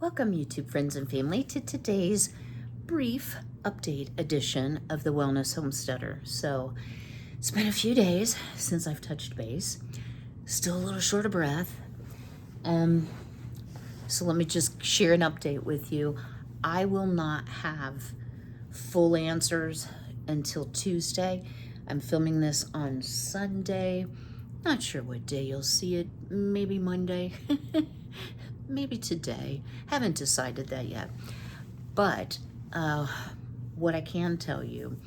Welcome, YouTube friends and family, to today's brief update edition of the Wellness Homesteader. So it's been a few days since I've touched base. Still a little short of breath. So let me just share an update with you. I will not have full answers until Tuesday. I'm filming this on Sunday. Not sure what day you'll see it. Maybe Monday. Maybe today. Haven't decided that yet. But what I can tell you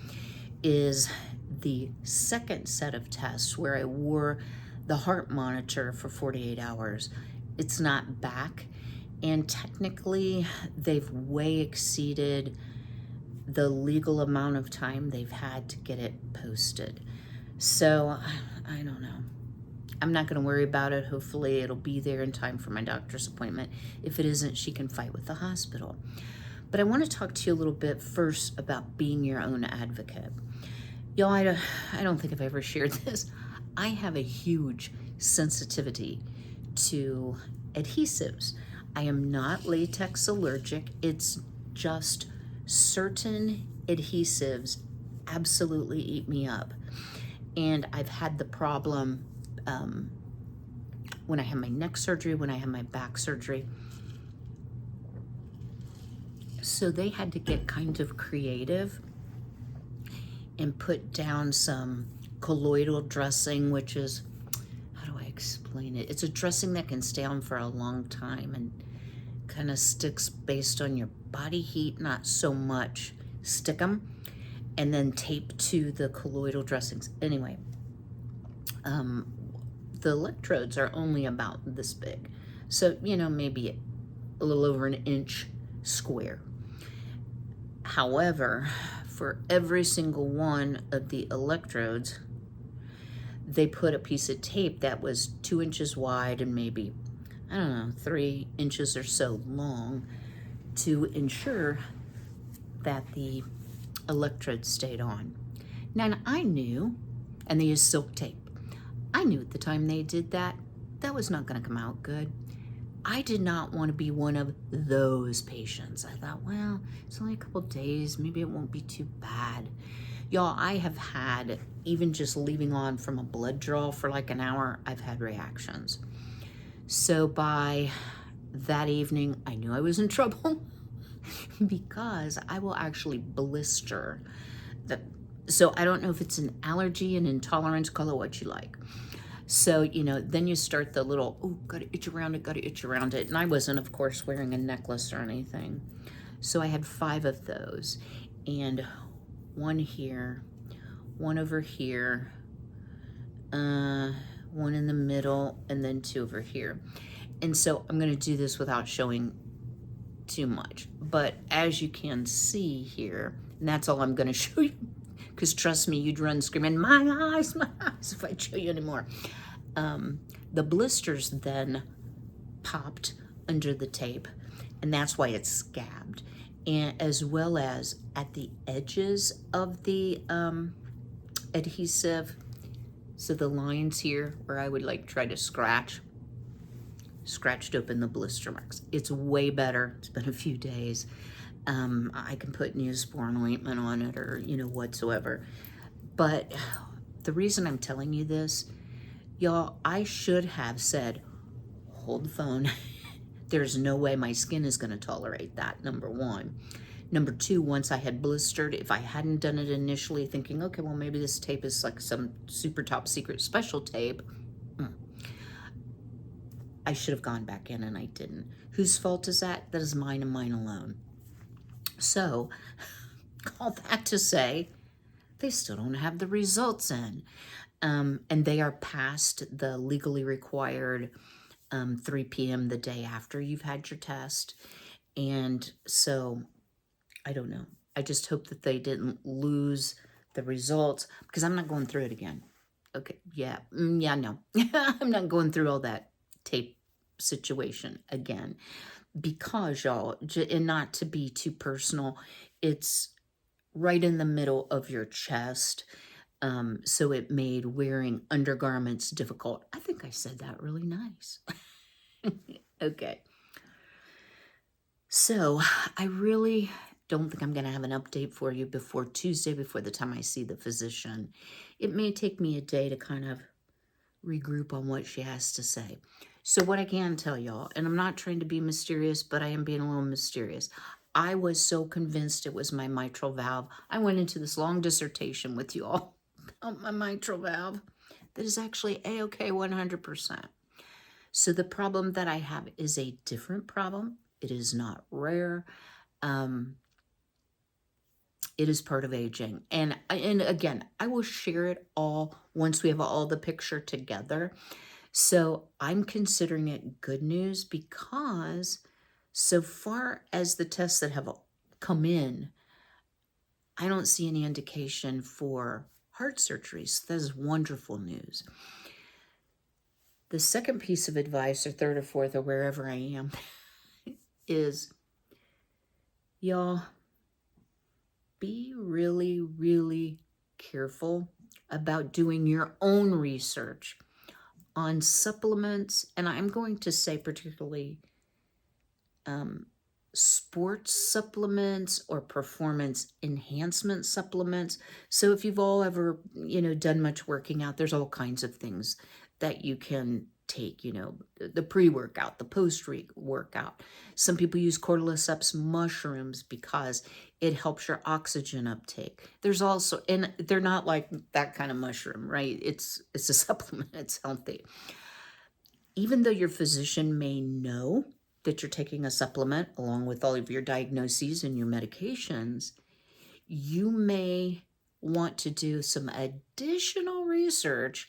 is the second set of tests where I wore the heart monitor for 48 hours, it's not back. And technically, they've way exceeded the legal amount of time they've had to get it posted. So I don't know. I'm not going to worry about it. Hopefully it'll be there in time for my doctor's appointment. If it isn't, she can fight with the hospital. But I want to talk to you a little bit first about being your own advocate. Y'all, I don't think I've ever shared this. I have a huge sensitivity to adhesives. I am not latex allergic. It's just certain adhesives absolutely eat me up. And I've had the problem when I had my neck surgery, when I had my back surgery. So they had to get kind of creative and put down some colloidal dressing, which is, how do I explain it? It's a dressing that can stay on for a long time and kind of sticks based on your body heat, not so much stick them, and then tape to the colloidal dressings. Anyway, the electrodes are only about this big. So, maybe a little over an inch square. However, for every single one of the electrodes, they put a piece of tape that was 2 inches wide and maybe, 3 inches or so long to ensure that the electrodes stayed on. Now, I knew, and they used silk tape. I knew at the time they did that, that was not going to come out good. I did not want to be one of those patients. I thought, well, it's only a couple days. Maybe it won't be too bad. Y'all, I have had, even just leaving on from a blood draw for like an hour, I've had reactions. So by that evening, I knew I was in trouble because I will actually blister. So I don't know if it's an allergy, an intolerance, call it what you like. So, then you start the little, gotta itch around it. And I wasn't, of course, wearing a necklace or anything. So I had 5 of those. And one here, one over here, one in the middle, and then 2 over here. And so I'm going to do this without showing too much. But as you can see here, and that's all I'm going to show you, because trust me, you'd run screaming, my eyes, if I'd show you anymore. The blisters then popped under the tape, and that's why it's scabbed. And as well as at the edges of the adhesive, so the lines here where I would try to scratched open the blister marks. It's way better. It's been a few days. I can put Neosporin ointment on it or, whatsoever. But the reason I'm telling you this, y'all, I should have said, hold the phone. There's no way my skin is going to tolerate that, number 1. Number 2, once I had blistered, if I hadn't done it initially thinking, okay, well, maybe this tape is like some super top secret special tape, I should have gone back in and I didn't. Whose fault is that? That is mine and mine alone. So, all that to say, they still don't have the results in. And they are past the legally required 3 p.m. the day after you've had your test. And so, I don't know. I just hope that they didn't lose the results because I'm not going through it again. Okay, yeah, no. I'm not going through all that tape situation again. Because, y'all, and not to be too personal, it's right in the middle of your chest. So it made wearing undergarments difficult. I think I said that really nice. Okay. So I really don't think I'm going to have an update for you before Tuesday, before the time I see the physician. It may take me a day to kind of regroup on what she has to say. So what I can tell y'all, and I'm not trying to be mysterious, but I am being a little mysterious. I was so convinced it was my mitral valve. I went into this long dissertation with you all about my mitral valve that is actually A-OK 100%. So the problem that I have is a different problem. It is not rare. It is part of aging. And again, I will share it all once we have all the picture together. So I'm considering it good news because so far as the tests that have come in, I don't see any indication for heart surgery. So that is wonderful news. The second piece of advice, or third or fourth, or wherever I am, is y'all, be really, really careful about doing your own research on supplements. And I'm going to say particularly sports supplements or performance enhancement supplements. So if you've all ever, done much working out, there's all kinds of things that you can take, the pre-workout, the post-workout. Some people use cordyceps mushrooms because it helps your oxygen uptake. There's also, and they're not like that kind of mushroom, right? It's a supplement, it's healthy. Even though your physician may know that you're taking a supplement along with all of your diagnoses and your medications, you may want to do some additional research,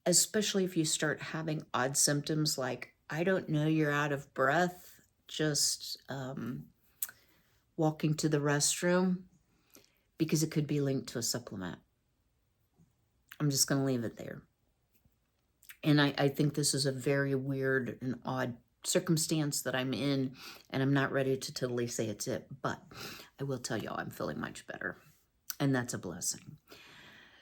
especially if you start having odd symptoms like, I don't know, you're out of breath, just walking to the restroom, because it could be linked to a supplement. I'm just going to leave it there. And I think this is a very weird and odd circumstance that I'm in, and I'm not ready to totally say it's it, but I will tell y'all I'm feeling much better, and that's a blessing.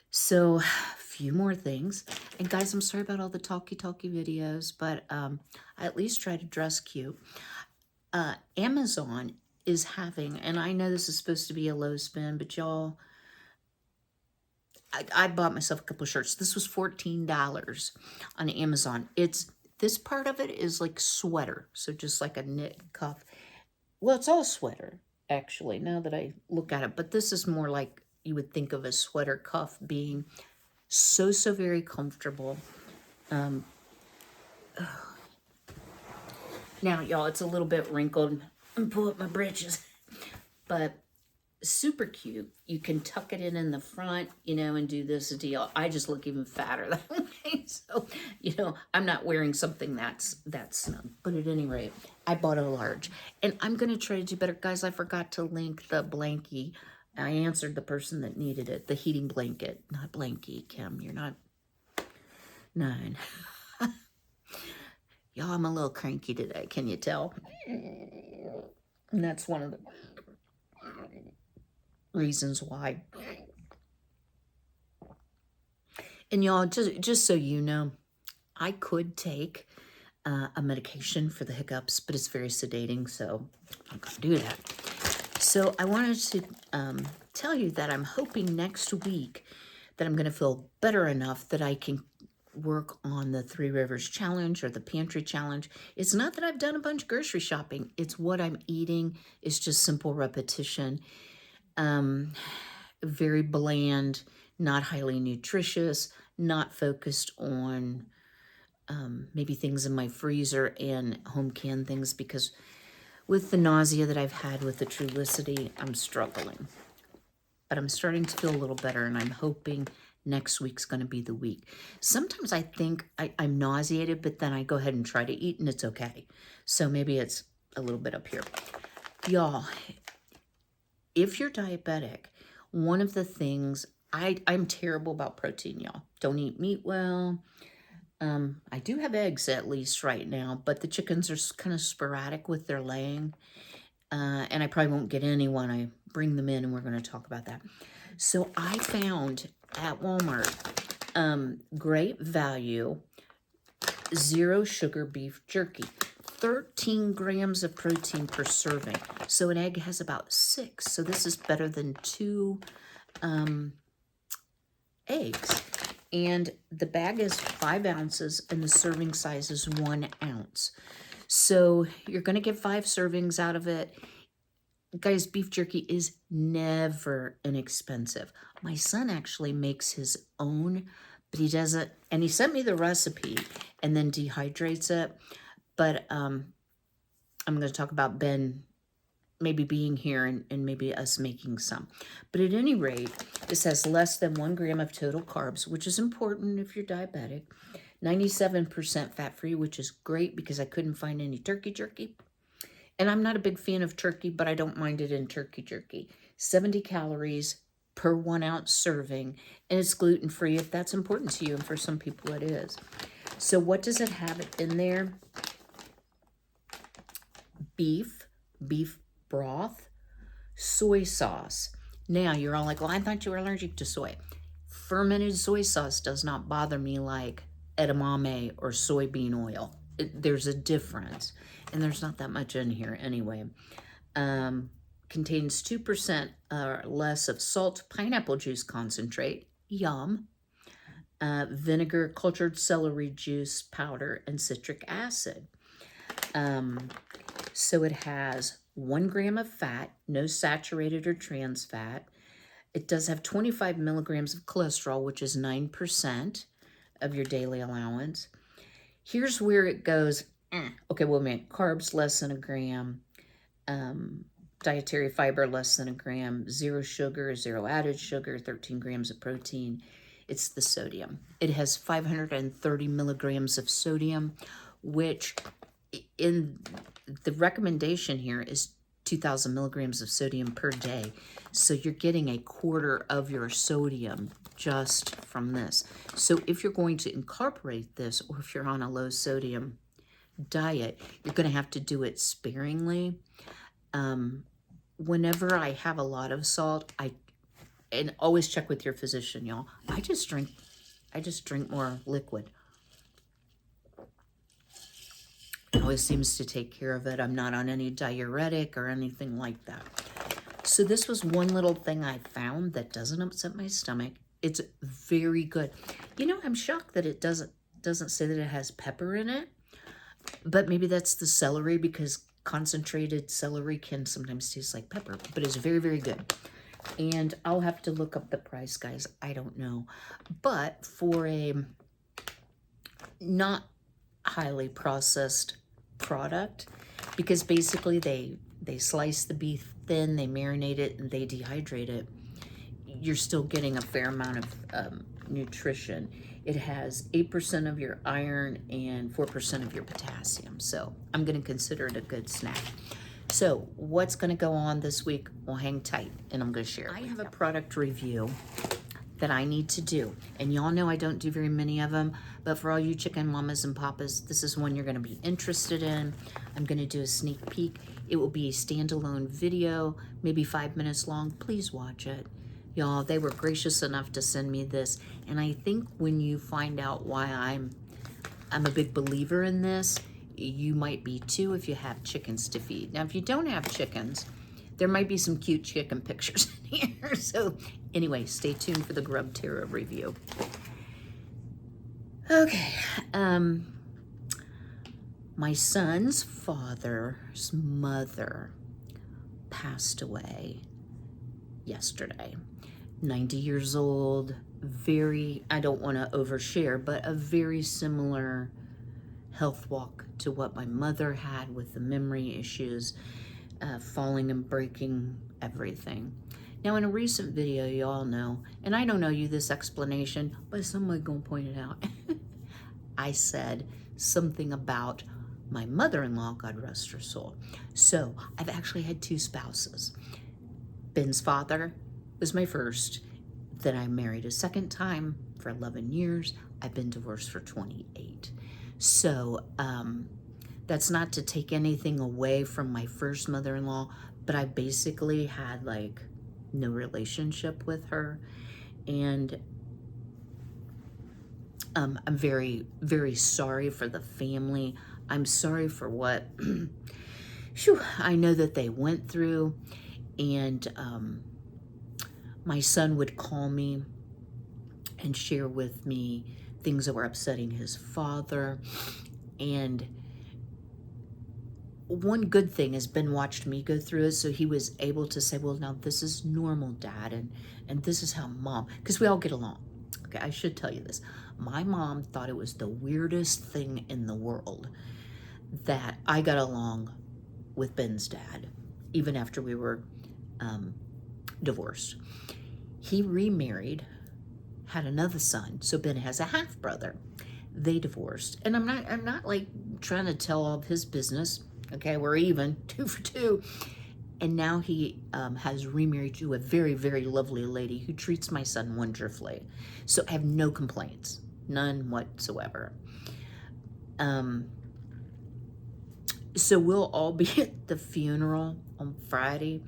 So, a few more things. And guys, I'm sorry about all the talky videos, but I at least try to dress cute. Amazon is having, and I know this is supposed to be a low spin, but y'all, I bought myself a couple of shirts. This was $14 on Amazon. This part of it is like sweater, so just like a knit cuff. Well, it's all sweater, actually, now that I look at it. But this is more like you would think of a sweater cuff being so very comfortable. Now, y'all, it's a little bit wrinkled. I'm pull up my britches. But super cute. You can tuck it in the front, and do this deal. I just look even fatter that way. So, I'm not wearing something that's snug. But at any rate, I bought a large. And I'm going to try to do better. Guys, I forgot to link the blankie. I answered the person that needed it. The heating blanket. Not blankie, Kym. You're not 9. Y'all, I'm a little cranky today. Can you tell? And that's one of the reasons why. And y'all, just so you know, I could take a medication for the hiccups, but it's very sedating, so I'm gonna do that. So I wanted to tell you that I'm hoping next week that I'm gonna feel better enough that I can work on the 3 Rivers Challenge or the Pantry Challenge. It's not that I've done a bunch of grocery shopping. It's what I'm eating. It's just simple repetition. Very bland, not highly nutritious, not focused on maybe things in my freezer and home canned things, because with the nausea that I've had with the Trulicity, I'm struggling. But I'm starting to feel a little better, and I'm hoping next week's going to be the week. Sometimes I think I'm nauseated, but then I go ahead and try to eat, and it's okay. So maybe it's a little bit up here. Y'all, if you're diabetic, one of the things, I'm terrible about protein, y'all. Don't eat meat well. I do have eggs at least right now, but the chickens are kind of sporadic with their laying. And I probably won't get any when I bring them in, and we're going to talk about that. So I found at Walmart great value 0 sugar beef jerky. 13 grams of protein per serving. So an egg has about 6. So this is better than 2 eggs. And the bag is 5 ounces and the serving size is 1 ounce. So you're going to get 5 servings out of it. Guys, beef jerky is never inexpensive. My son actually makes his own, but he doesn't, and he sent me the recipe and then dehydrates it. But I'm going to talk about Ben maybe being here and maybe us making some. But at any rate, this has less than 1 gram of total carbs, which is important if you're diabetic. 97% fat-free, which is great because I couldn't find any turkey jerky. And I'm not a big fan of turkey, but I don't mind it in turkey jerky. 70 calories per 1 ounce serving, and it's gluten-free if that's important to you, and for some people it is. So what does it have in there? Beef broth, soy sauce. Now you're all like, well, I thought you were allergic to soy. Fermented soy sauce does not bother me like edamame or soybean oil. There's a difference, and there's not that much in here anyway. Contains 2% or less of salt, pineapple juice concentrate, yum, vinegar, cultured celery juice powder, and citric acid. So it has 1 gram of fat, no saturated or trans fat. It does have 25 milligrams of cholesterol, which is 9% of your daily allowance. Here's where it goes, okay, well, man, carbs less than 1 gram, dietary fiber less than 1 gram, 0 sugar, 0 added sugar, 13 grams of protein. It's the sodium. It has 530 milligrams of sodium, which in the recommendation here is 2,000 milligrams of sodium per day. So you're getting 1/4 of your sodium just from this. So if you're going to incorporate this, or if you're on a low sodium diet, you're going to have to do it sparingly. Whenever I have a lot of salt, and always check with your physician, y'all. I just drink more liquid. It always seems to take care of it. I'm not on any diuretic or anything like that. So this was one little thing I found that doesn't upset my stomach. It's very good. You know, I'm shocked that it doesn't say that it has pepper in it, but maybe that's the celery, because concentrated celery can sometimes taste like pepper, but it's very, very good. And I'll have to look up the price, guys. I don't know. But for a not highly processed product, because basically they slice the beef thin, they marinate it, and they dehydrate it, you're still getting a fair amount of nutrition. It has 8% of your iron and 4% of your potassium. So I'm going to consider it a good snack. So what's going to go on this week? Well, hang tight, and I'm going to share it. I have a product review that I need to do, and y'all know I don't do very many of them, but for all you chicken mamas and papas, this is one you're going to be interested in. I'm going to do a sneak peek. It will be a standalone video, maybe 5 minutes long. Please watch it. Y'all, they were gracious enough to send me this, and I think when you find out why I'm a big believer in this, you might be too if you have chickens to feed. Now, if you don't have chickens, there might be some cute chicken pictures in here. So anyway, stay tuned for the Grub Terra review. Okay. My son's father's mother passed away yesterday. 90 years old, very, I don't want to overshare, but a very similar health walk to what my mother had with the memory issues, falling and breaking everything. Now, in a recent video, you all know, and I don't know you this explanation, but somebody gonna point it out. I said something about my mother-in-law, God rest her soul. So I've actually had 2 spouses. Ben's father was my first. Then I married a second time for 11 years. I've been divorced for 28. So that's not to take anything away from my first mother-in-law, but I basically had like no relationship with her. And I'm very, very sorry for the family. I'm sorry for what I know that they went through. And my son would call me and share with me things that were upsetting his father. And one good thing is Ben watched me go through it, so he was able to say, well, now this is normal, Dad, and this is how Mom, because we all get along. Okay, I should tell you this. My mom thought it was the weirdest thing in the world that I got along with Ben's dad, even after we were divorced. He remarried, had another son, so Ben has a half brother. They divorced, and I'm not like trying to tell all of his business. Okay, we're even, 2 for 2. And now he has remarried to a very, very lovely lady who treats my son wonderfully. So I have no complaints, none whatsoever. So we'll all be at the funeral on Friday.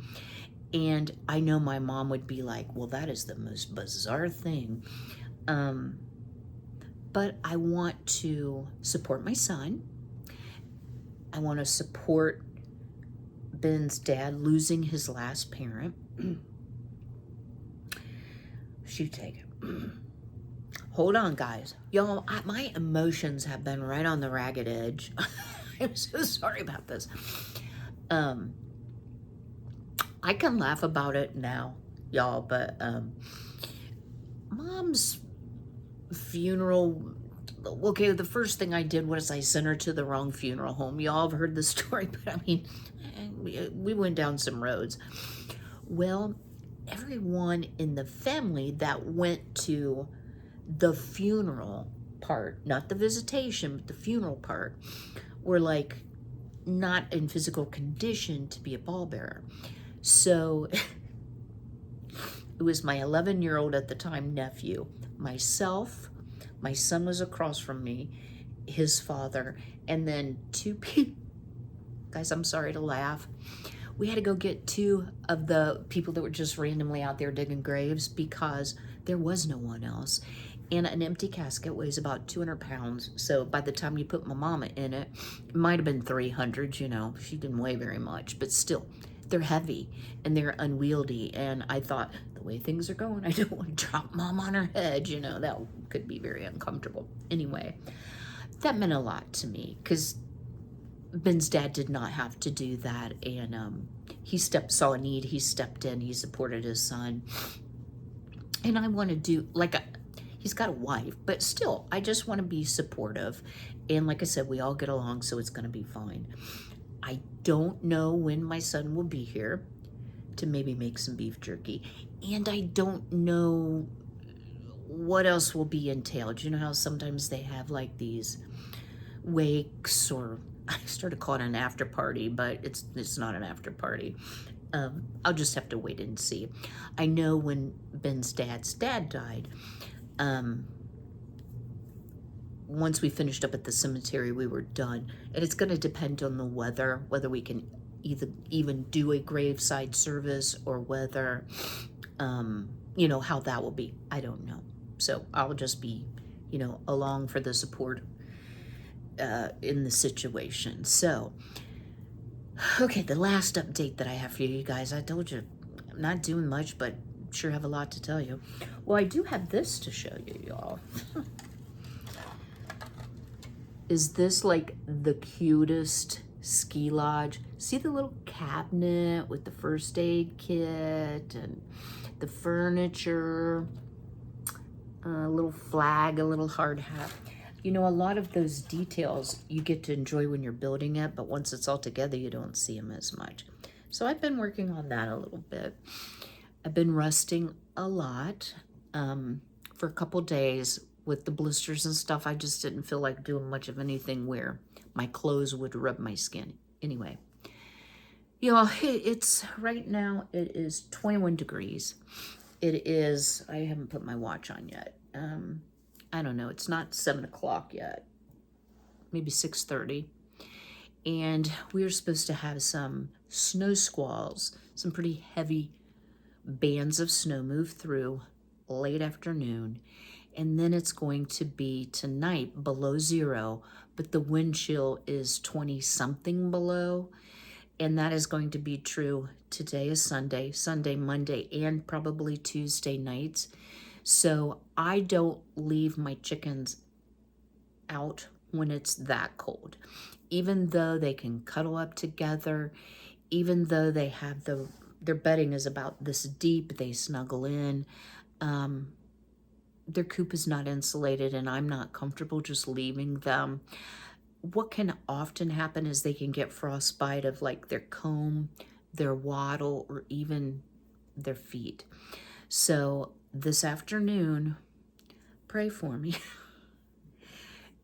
And I know my mom would be like, well, that is the most bizarre thing. But I want to support my son. I want to support Ben's dad losing his last parent. Shoot, take it. Hold on, guys. Y'all, my emotions have been right on the ragged edge. I'm so sorry about this. I can laugh about it now, y'all, but Mom's funeral, okay, the first thing I did was I sent her to the wrong funeral home. Y'all have heard the story, but I mean, we went down some roads. Well, everyone in the family that went to the funeral part, not the visitation, but the funeral part, were like not in physical condition to be a pallbearer. So it was my 11-year-old at the time nephew, myself, my son was across from me, his father, and then 2 people. Guys, I'm sorry to laugh. We had to go get 2 of the people that were just randomly out there digging graves because there was no one else. And an empty casket weighs about 200 pounds. So by the time you put my mama in it, it might have been 300, you know. She didn't weigh very much, but still, they're heavy and they're unwieldy. And I thought, the way things are going, I don't want to drop Mom on her head, you know. That could be very uncomfortable. Anyway, that meant a lot to me because Ben's dad did not have to do that. And he saw a need, he stepped in, he supported his son. And I want to do, he's got a wife, but still, I just want to be supportive. And like I said, we all get along, so it's going to be fine. I don't know when my son will be here to maybe make some beef jerky. And I don't know what else will be entailed. You know how sometimes they have like these wakes, or I started calling it an after party, but it's not an after party. I'll just have to wait and see. I know when Ben's dad's dad died, once we finished up at the cemetery, we were done. And it's going to depend on the weather, whether we can even do a graveside service or whether, you know, how that will be. I don't know. So I'll just be, you know, along for the support in the situation. So, okay, the last update that I have for you guys, I told you I'm not doing much, but sure have a lot to tell you. Well, I do have this to show you, y'all. Is this like the cutest ski lodge? See the little cabinet with the first aid kit and the furniture, a little flag, a little hard hat. You know, a lot of those details you get to enjoy when you're building it, but once it's all together, you don't see them as much. So I've been working on that a little bit. I've been resting a lot for a couple days. With the blisters and stuff, I just didn't feel like doing much of anything where my clothes would rub my skin. Anyway, you know, it's right now, it is 21 degrees. It is, I haven't put my watch on yet. I don't know, it's not 7 o'clock yet, maybe 6:30. And we're supposed to have some snow squalls, some pretty heavy bands of snow move through late afternoon. And then it's going to be tonight below 0, but the wind chill is 20 something below. And that is going to be true. Today is Sunday, Monday, and probably Tuesday nights. So I don't leave my chickens out when it's that cold. Even though they can cuddle up together, even though they have their bedding is about this deep, they snuggle in. Their coop is not insulated, and I'm not comfortable just leaving them. What can often happen is they can get frostbite of like their comb, their wattle, or even their feet. So this afternoon, pray for me,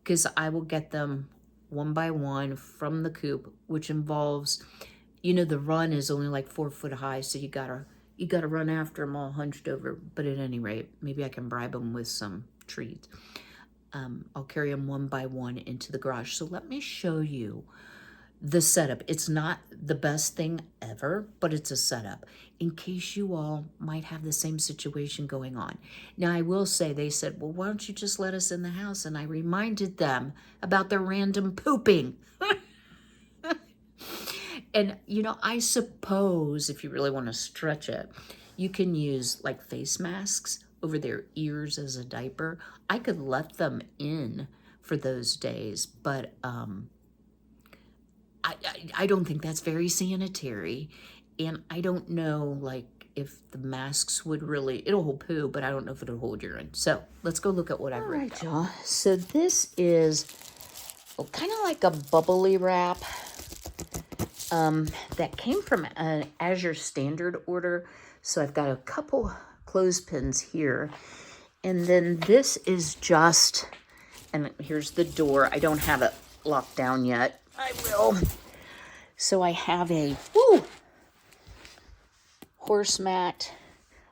because I will get them one by one from the coop, which involves, the run is only like 4 foot high, so you gotta run after them all hunched over. But at any rate, maybe I can bribe them with some treats. I'll carry them one by one into the garage. So let me show you the setup. It's not the best thing ever, but it's a setup in case you all might have the same situation going on. Now, I will say, they said, well, why don't you just let us in the house? And I reminded them about their random pooping. And, I suppose if you really want to stretch it, you can use like face masks over their ears as a diaper. I could let them in for those days, but I don't think that's very sanitary. And I don't know, like, if the masks would really, it'll hold poo, but I don't know if it'll hold urine. So let's go look at what I've ripped out. Y'all. So this is kind of like a bubbly wrap that came from an Azure Standard order. So I've got a couple clothespins here. And then this is just, and here's the door. I don't have it locked down yet. I will. So I have a horse mat.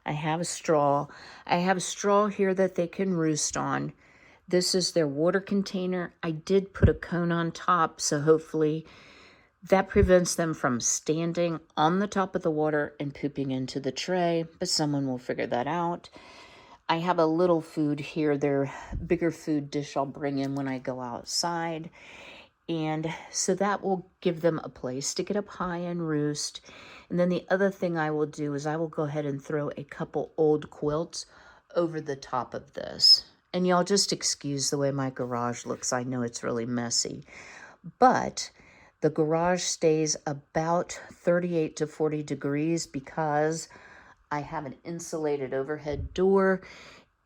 I have a straw. I have straw here that they can roost on. This is their water container. I did put a cone on top, so hopefully that prevents them from standing on the top of the water and pooping into the tray, but someone will figure that out. I have a little food here. Their bigger food dish I'll bring in when I go outside. And so that will give them a place to get up high and roost. And then the other thing I will do is I will go ahead and throw a couple old quilts over the top of this. And y'all just excuse the way my garage looks. I know it's really messy. But the garage stays about 38 to 40 degrees because I have an insulated overhead door.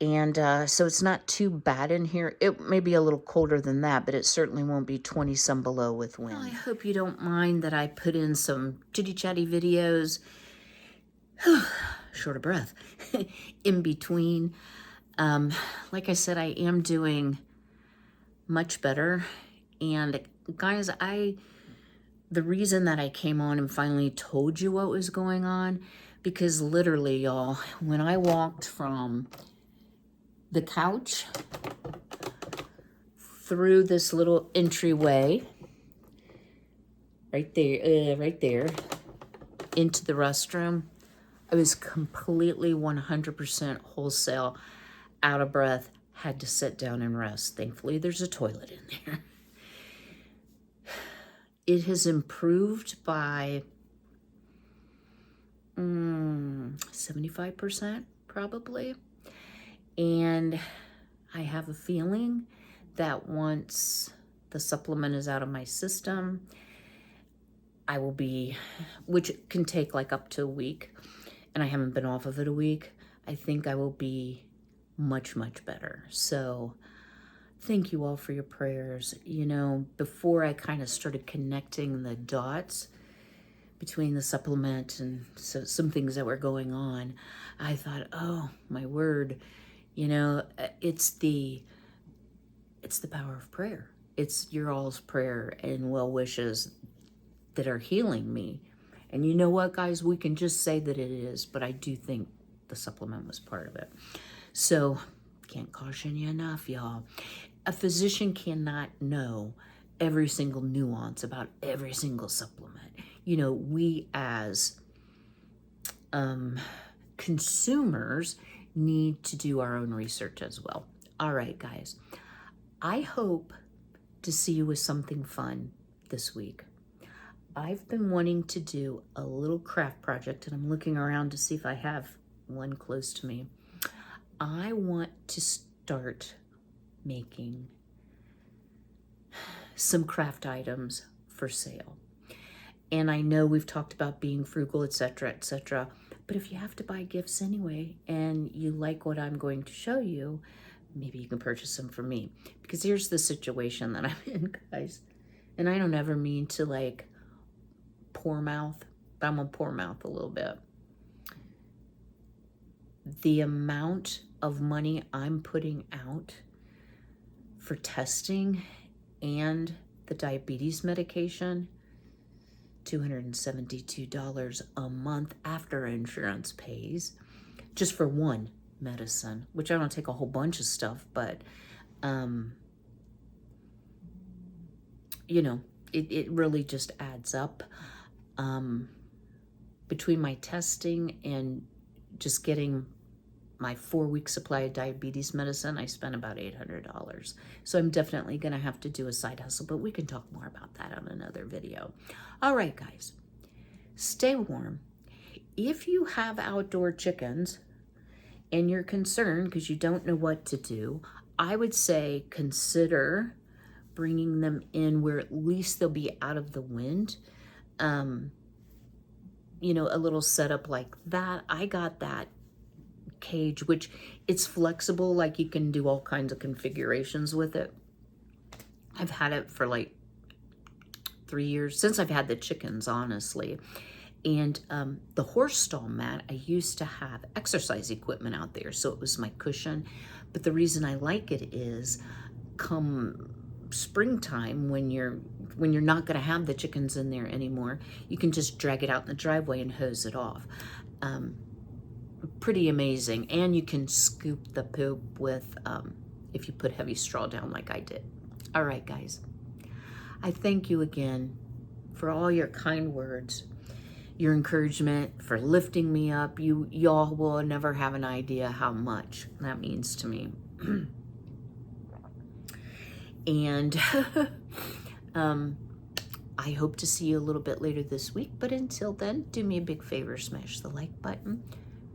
And so it's not too bad in here. It may be a little colder than that, but it certainly won't be 20 some below with wind. Well, I hope you don't mind that I put in some chitty-chatty videos, short of breath, in between. Like I said, I am doing much better. And guys, the reason that I came on and finally told you what was going on, because literally, y'all, when I walked from the couch through this little entryway right there into the restroom, I was completely 100% wholesale out of breath, had to sit down and rest. Thankfully, there's a toilet in there. It has improved by 75% probably. And I have a feeling that once the supplement is out of my system, I will be, which can take like up to a week, and I haven't been off of it a week, I think I will be much, much better. So thank you all for your prayers. Before I kind of started connecting the dots between the supplement and some things that were going on, I thought, oh my word, it's the power of prayer. It's your all's prayer and well wishes that are healing me. And you know what, guys? We can just say that it is, but I do think the supplement was part of it. So, can't caution you enough, y'all. A physician cannot know every single nuance about every single supplement. We as consumers need to do our own research as well. All right, guys. I hope to see you with something fun this week. I've been wanting to do a little craft project, and I'm looking around to see if I have one close to me. I want to start making some craft items for sale. And I know we've talked about being frugal, etc., etc. But if you have to buy gifts anyway, and you like what I'm going to show you, maybe you can purchase them for me. Because here's the situation that I'm in, guys. And I don't ever mean to like poor mouth, but I'm gonna poor mouth a little bit. The amount of money I'm putting out for testing and the diabetes medication, $272 a month after insurance pays, just for one medicine, which I don't take a whole bunch of stuff, but you know, it really just adds up. Between my testing and just getting my 4-week supply of diabetes medicine, I spent about $800. So I'm definitely gonna have to do a side hustle, but we can talk more about that on another video. All right, guys, stay warm. If you have outdoor chickens and you're concerned because you don't know what to do, I would say consider bringing them in where at least they'll be out of the wind. You know, a little setup like that. I got that cage, which it's flexible, like you can do all kinds of configurations with it. I've had it for like 3 years, since I've had the chickens, honestly. And the horse stall mat, I used to have exercise equipment out there, so it was my cushion. But the reason I like it is come springtime, when you're not going to have the chickens in there anymore, you can just drag it out in the driveway and hose it off. Pretty amazing. And you can scoop the poop with if you put heavy straw down like I did. All right, guys, I thank you again for all your kind words, your encouragement, for lifting me up. Y'all will never have an idea how much that means to me. And I hope to see you a little bit later this week. But until then, do me a big favor, smash the like button.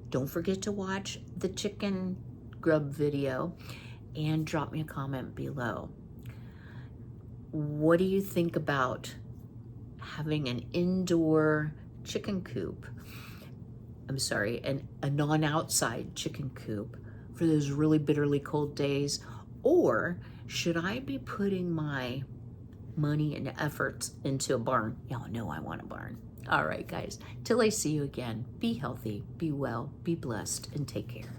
Don't forget to watch the chicken grub video and drop me a comment below. What do you think about having an indoor chicken coop? I'm sorry, a non-outside chicken coop for those really bitterly cold days? Or should I be putting my money and efforts into a barn? Y'all know I want a barn. All right, guys, till I see you again, be healthy, be well, be blessed, and take care.